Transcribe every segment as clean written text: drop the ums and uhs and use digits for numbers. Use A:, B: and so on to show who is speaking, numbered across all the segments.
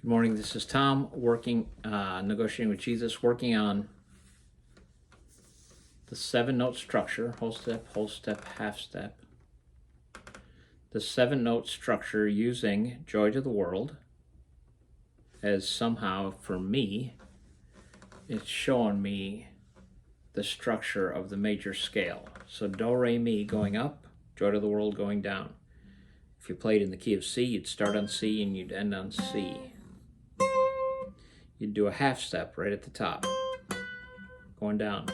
A: Good morning, this is Tom working, negotiating with Jesus, working on the 7-note structure, whole step, half step. The 7-note structure using Joy to the World as somehow, for me, it's showing me the structure of the major scale. So Do, Re, Mi going up, Joy to the World going down. If you played in the key of C, you'd start on C and you'd end on C. You'd do a half step right at the top, going down.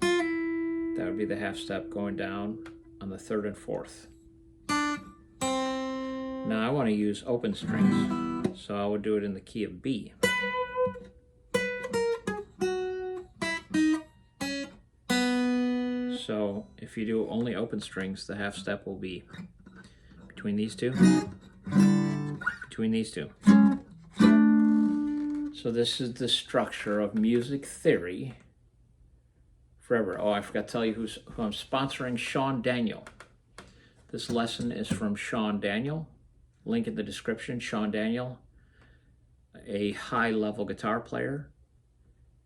A: That would be the half step going down on the 3rd and 4th. Now I want to use open strings, so I would do it in the key of B. So if you do only open strings, the half step will be between these two. Between these two. So this is the structure of music theory forever. Oh, I forgot to tell you who I'm sponsoring, Sean Daniel. This lesson is from Sean Daniel. Link in the description. Sean Daniel, a high-level guitar player.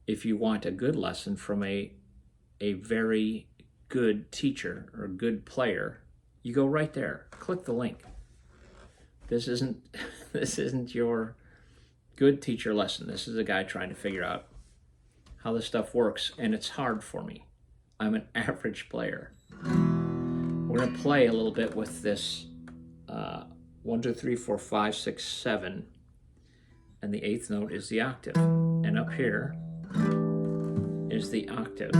A: If you want a good lesson from a very good teacher or good player, you go right there. Click the link. This isn't your good teacher lesson. This is a guy trying to figure out how this stuff works, and it's hard for me. I'm an average player. We're going to play a little bit with this 1, 2, 3, 4, 5, 6, 7, and the 8th note is the octave. And up here is the octave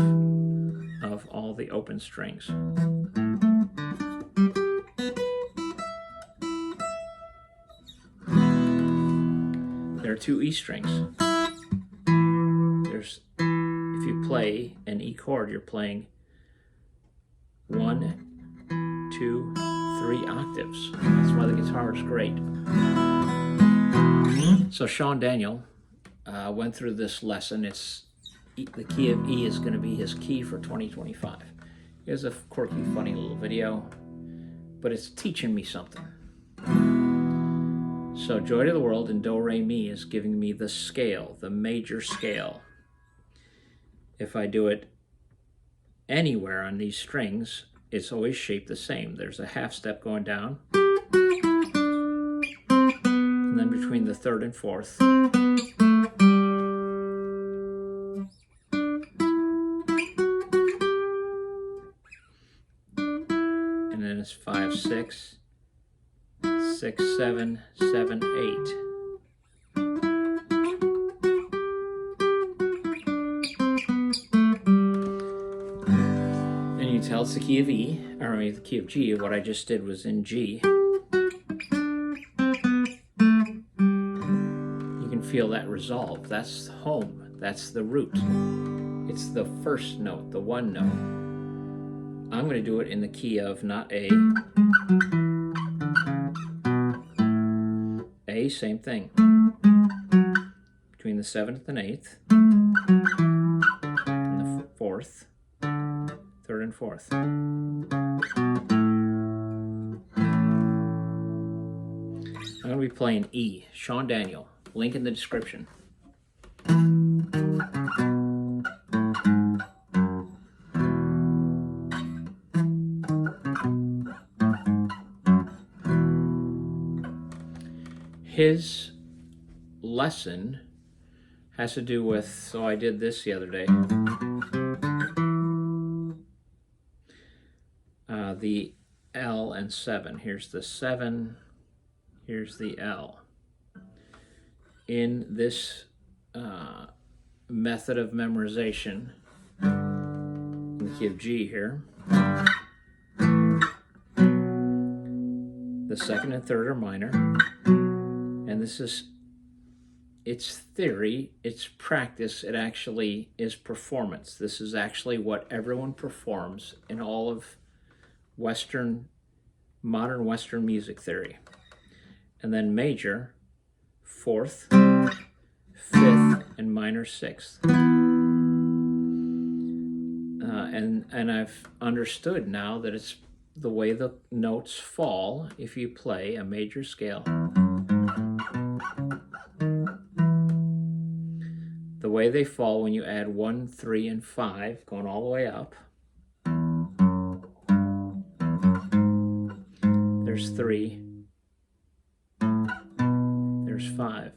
A: of all the open strings. There are 2 E strings. If you play an E chord, you're playing 1, 2, 3 octaves. That's why the guitar is great. So Sean Daniel went through this lesson. The key of E is going to be his key for 2025. Here's a quirky, funny little video, but it's teaching me something. So Joy to the World in Do, Re, Mi is giving me the scale, the major scale. If I do it anywhere on these strings, it's always shaped the same. There's a half step going down, and then between the 3rd and 4th, and then it's 5, 6, 6, 7, 7, 8. And you tell it's the key of E, or the key of G. What I just did was in G. You can feel that resolve. That's home. That's the root. It's the first note, the 1 note. I'm going to do it in the key of not A. A, same thing. Between the 7th and 8th, and the 4th, 3rd and 4th. I'm going to be playing E, Sean Daniel. Link in the description. His lesson has to do with, so I did this the other day, the L and 7. Here's the 7, here's the L. In this method of memorization, in the key of G here, the 2nd and 3rd are minor. And this is, it's theory, it's practice, it actually is performance. This is actually what everyone performs in all of modern Western music theory. And then major, 4th, 5th, and minor 6th. And I've understood now that it's the way the notes fall if you play a major scale. The way they fall when you add 1, 3, and 5, going all the way up. There's 3. There's 5.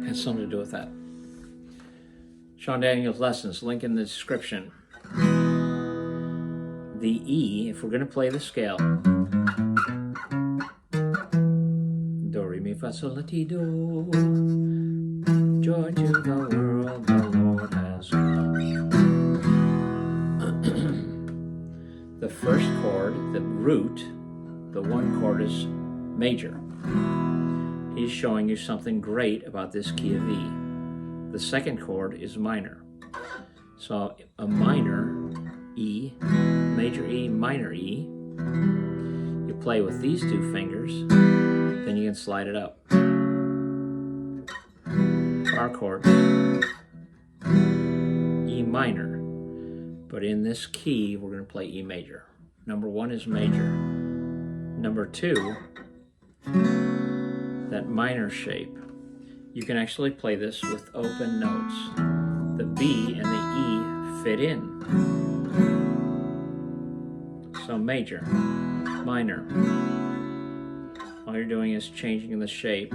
A: Has something to do with that. Sean Daniel's lessons, link in the description. The E, if we're going to play the scale, do, re, mi, fa, sol, la, ti, do, joy to the world the Lord has come. The first chord, the root, the 1 chord is major. He's showing you something great about this key of E. The second chord is minor. So a minor E, major E, minor E, you play with these 2 fingers, then you can slide it up. Our chord, E minor, but in this key we're going to play E major. Number 1 is major. Number 2, that minor shape, you can actually play this with open notes. The B and the E fit in. So major, minor. All you're doing is changing the shape.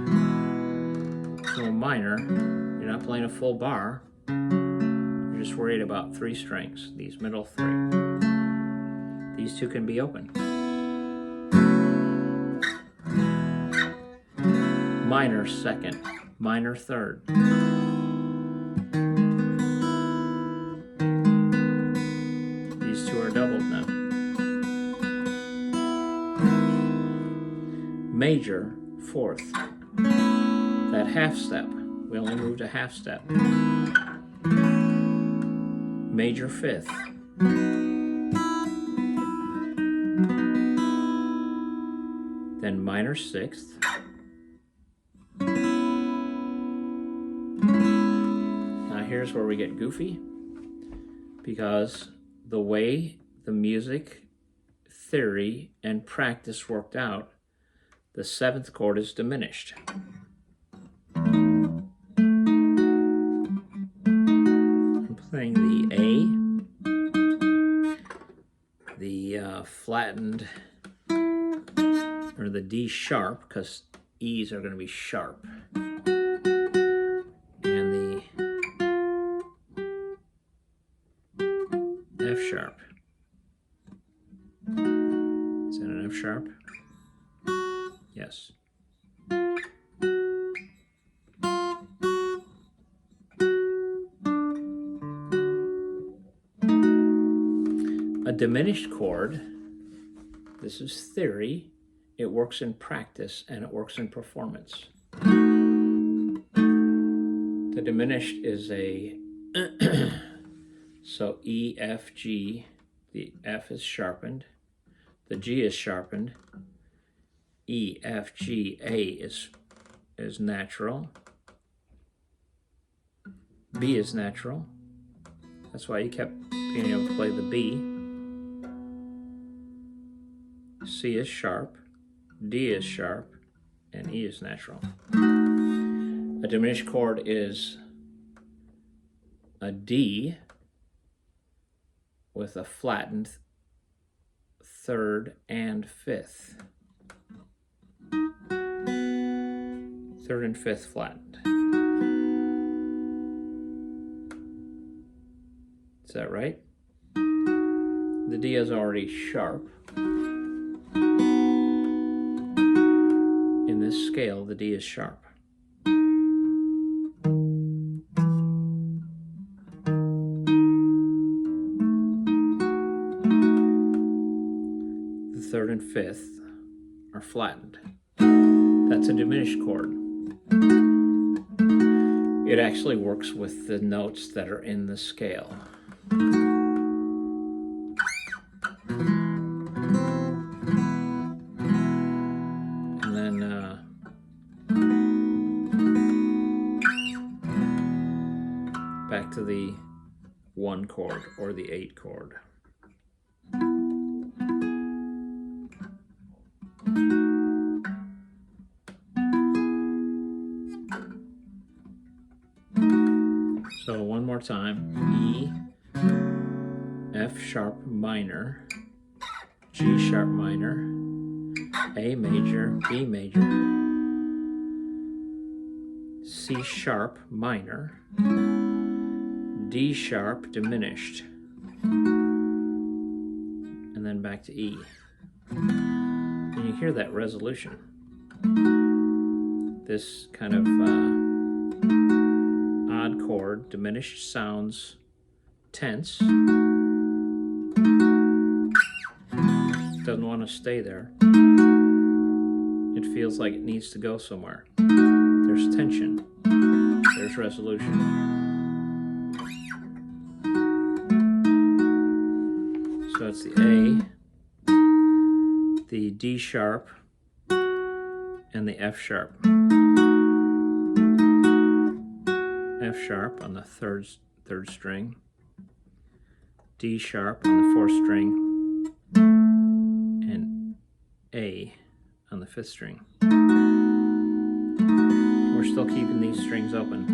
A: So a minor, you're not playing a full bar. You're just worried about 3 strings, these middle 3. These 2 can be open. Minor second, minor third. These 2 are doubled now. Major fourth. That half step, we only moved a half step. Major fifth. Then minor sixth. Now here's where we get goofy, because the way the music theory and practice worked out, the 7th chord is diminished. I'm playing the A, the flattened, or the D sharp, because E's are going to be sharp, and the F sharp. Is that an F sharp? Yes. A diminished chord, this is theory, it works in practice and it works in performance. The diminished is a, so E, F, G, the F is sharpened, the G is sharpened, E, F, G, A is natural, B is natural, that's why you kept being able to play the B. C is sharp, D is sharp, and E is natural. A diminished chord is a D with a flattened 3rd and 5th. 3rd and 5th flattened. Is that right? The D is already sharp. In this scale, the D is sharp. The 3rd and 5th are flattened. That's a diminished chord. It actually works with the notes that are in the scale. to the 1 chord or the 8 chord. So one more time, E, F sharp minor, G sharp minor, A major, B major, C sharp minor, D sharp diminished, and then back to E. And you hear that resolution. This kind of odd chord, diminished, sounds tense. Doesn't want to stay there. It feels like it needs to go somewhere. There's tension. There's resolution. So it's the A, the D sharp, and the F sharp. F sharp on the third string, D sharp on the 4th string, and A on the 5th string. We're still keeping these strings open.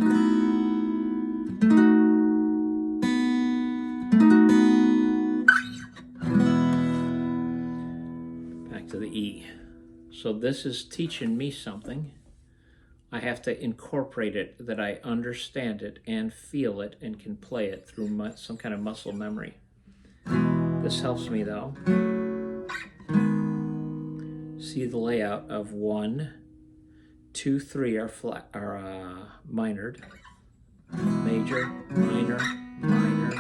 A: Back to the E. So this is teaching me something. I have to incorporate it, that I understand it and feel it and can play it through some kind of muscle memory. This helps me though. See the layout of 1, 2, 3 are minored. Major, minor, minor,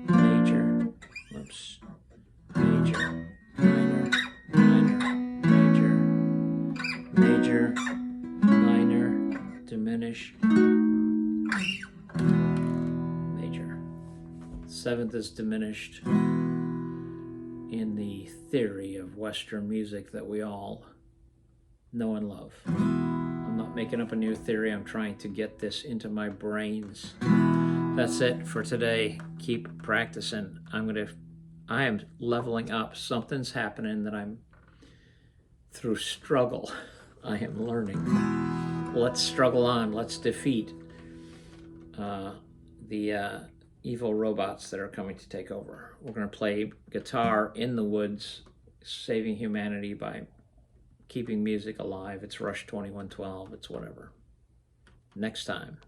A: major. Whoops. Major, minor, minor, major, major, minor, diminish, major. 7th is diminished in the theory of Western music that we all know and love. I'm not making up a new theory. I'm trying to get this into my brains. That's it for today. Keep practicing. I am leveling up. Something's happening that through struggle, I am learning. Let's struggle on. Let's defeat the evil robots that are coming to take over. We're going to play guitar in the woods, saving humanity by keeping music alive. It's Rush 2112. It's whatever. Next time.